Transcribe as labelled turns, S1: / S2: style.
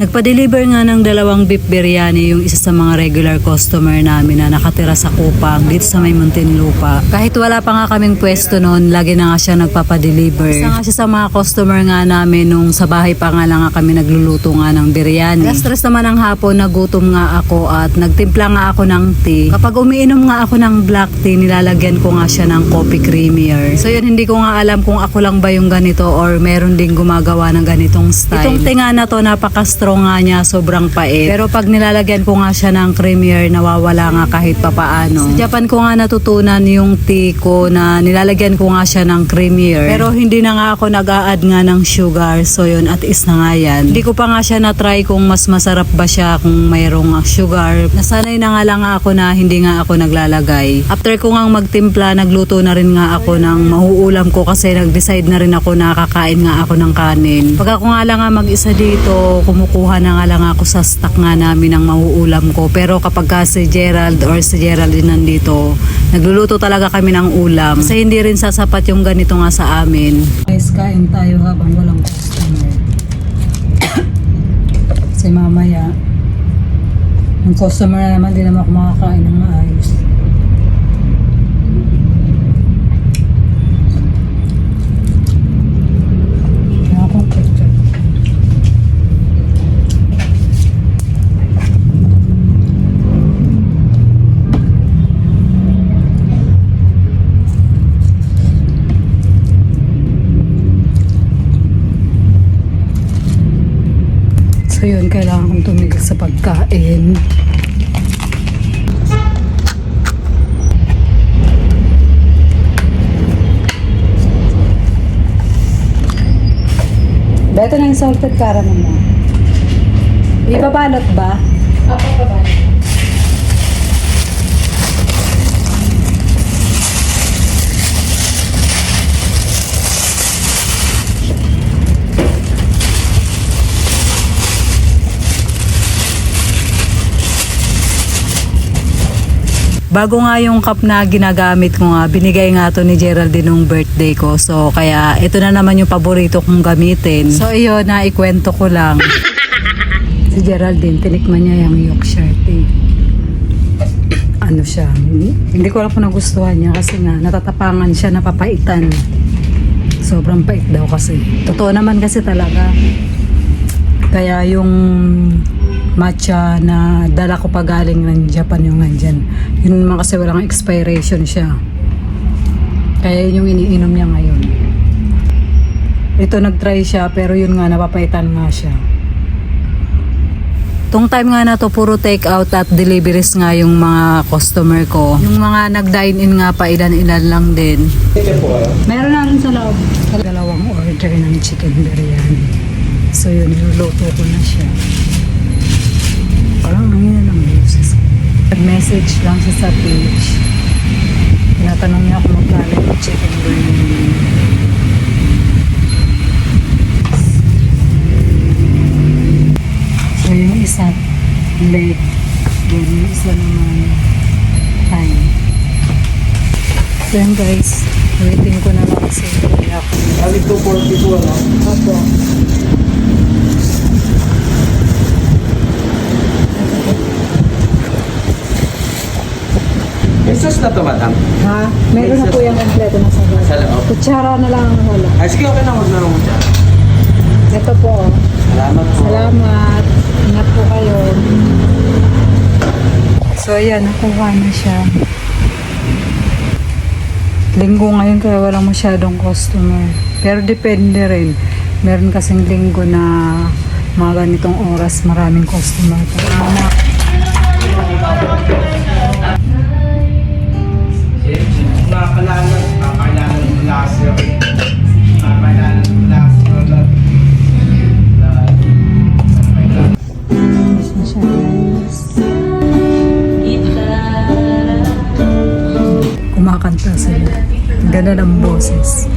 S1: Nagpa-deliver nga ng 2 beef biryani yung isa sa mga regular customer namin na nakatira sa Kupang dito sa may Muntinlupa. Kahit wala pa nga kaming pwesto noon, lagi na nga siya nagpapa-deliver. Isa nga siya sa mga customer nga namin nung sa bahay pa nga lang nga kami nagluluto nga ng biryani. Alas 3 naman ng hapon, nagutom nga ako at nagtimpla nga ako ng tea. Kapag umiinom nga ako ng black tea, nilalagyan ko nga siya ng coffee creamier. So yun, hindi ko nga alam kung ako lang ba yung ganito or meron ding gumagawa ng ganitong style. Itong tea nga na to, napaka-strong nga niya, sobrang pait. Pero pag nilalagyan ko nga siya ng creamier, nawawala nga kahit papaano. Sa Japan ko nga natutunan yung tea ko na nilalagyan ko nga siya ng creamier. Pero hindi na nga ako nag-a-add nga ng sugar. So yun, at is na nga yan. Hindi ko pa nga siya na-try kung mas masarap ba siya kung mayroong sugar. Nasanay na nga lang ako na hindi nga ako naglalagay. After ko nga magtimpla, nagluto na rin nga ako ng mahuulam ko kasi nag-decide na rin ako na kakain nga ako ng kanin. Pag ako nga lang nga mag-isa dito, kumukuha na nga lang ako sa stock nga namin ng mahuulam ko. Pero kapag ka si Gerald or si Geraldine nandito, nagluluto talaga kami ng ulam. Kasi hindi rin sasapat yung ganito nga sa amin. Guys, kain tayo habang walang customer. Kasi mamaya, yung customer na naman, di naman ako makakain ng maayos. So yun, kailangan kong tumigil sa pagkain. Dito na yung salted caramel mo. Ibabalot ba?
S2: Opo, babalot.
S1: Bago nga yung cup na ginagamit ko nga, binigay nga to ni Geraldine nung birthday ko. So, kaya ito na naman yung paborito kong gamitin. So, iyon na ikwento ko lang. Si Geraldine, tinikman niya yung Yorkshire tea. Ano siya? Hindi ko alam kung nagustuhan niya kasi nga natatapangan siya, napapaitan. Sobrang pait daw kasi. Totoo naman kasi talaga. Kaya yung matcha na dala ko pa galing ng Japan yung nandyan. Yun naman kasi walang expiration siya. Kaya yun yung iniinom niya ngayon. Ito nag-try siya pero yun nga napapaitan nga siya. Tong time nga na to puro take out at deliveries nga yung mga customer ko. Yung mga nag-dine in nga pa ilan-ilan lang din. Meron na rin sa loob. 2 order ng chicken biryani. So yun, niluto ko na siya. Parang hangin lang boses. Nag-message lang siya sa page. Tinatanong niya kung magkano yung chicken biryani. So yung isa leg, then yung isa naman thigh. So yun guys, waiting ko na lang kasi hindi ako.
S3: Kali 242 ano?
S1: Opo.
S3: Yung sauce na to, madam.
S1: Ha? Meron na po yung kompleto na sagot.
S3: Sa loob.
S1: Kutsara na lang ang wala.
S3: Ay, sige, okay na. Huwag na lang mo dyan.
S1: Ito po.
S3: Salamat po.
S1: Salamat. Ingat po kayo. So ayan, nakuha na siya. Linggo ngayon kaya walang masyadong customer. Pero depende rin. Meron kasing linggo na mga ganitong oras maraming customer. Salamat. Kumakanta sila. Ganda ng boses.